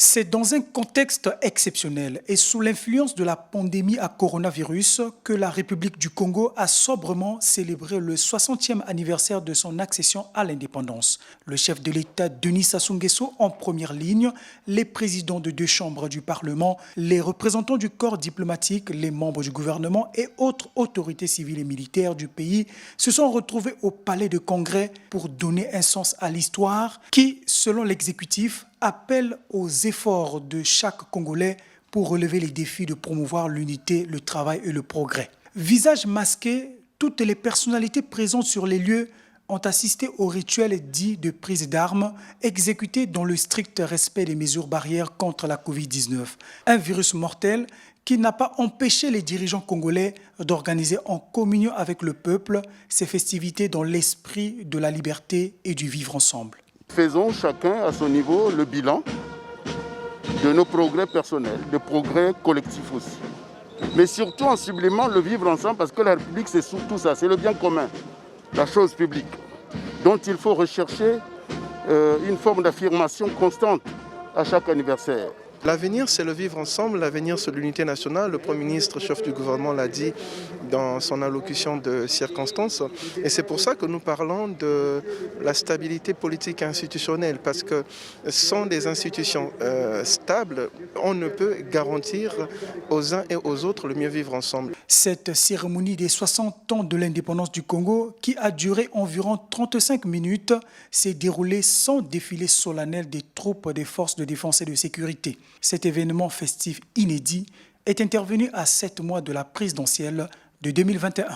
C'est dans un contexte exceptionnel et sous l'influence de la pandémie à coronavirus que la République du Congo a sobrement célébré le 60e anniversaire de son accession à l'indépendance. Le chef de l'État, Denis Sassou Nguesso, en première ligne, les présidents de deux chambres du Parlement, les représentants du corps diplomatique, les membres du gouvernement et autres autorités civiles et militaires du pays se sont retrouvés au Palais de Congrès pour donner un sens à l'histoire qui, selon l'exécutif, appelle aux efforts de chaque Congolais pour relever les défis de promouvoir l'unité, le travail et le progrès. Visage masqué, toutes les personnalités présentes sur les lieux ont assisté au rituel dit de prise d'armes exécuté dans le strict respect des mesures barrières contre la Covid-19. Un virus mortel qui n'a pas empêché les dirigeants congolais d'organiser en communion avec le peuple ces festivités dans l'esprit de la liberté et du vivre ensemble. Faisons chacun à son niveau le bilan de nos progrès personnels, de progrès collectifs aussi. Mais surtout en sublimant le vivre ensemble parce que la République c'est surtout ça, c'est le bien commun, la chose publique, dont il faut rechercher une forme d'affirmation constante à chaque anniversaire. L'avenir, c'est le vivre ensemble, l'avenir, c'est l'unité nationale. Le Premier ministre, chef du gouvernement, l'a dit dans son allocution de circonstance. Et c'est pour ça que nous parlons de la stabilité politique et institutionnelle, parce que sans des institutions stables, on ne peut garantir aux uns et aux autres le mieux vivre ensemble. Cette cérémonie des 60 ans de l'indépendance du Congo, qui a duré environ 35 minutes, s'est déroulée sans défilé solennel des troupes des forces de défense et de sécurité. Cet événement festif inédit est intervenu à 7 mois de la présidentielle de 2021.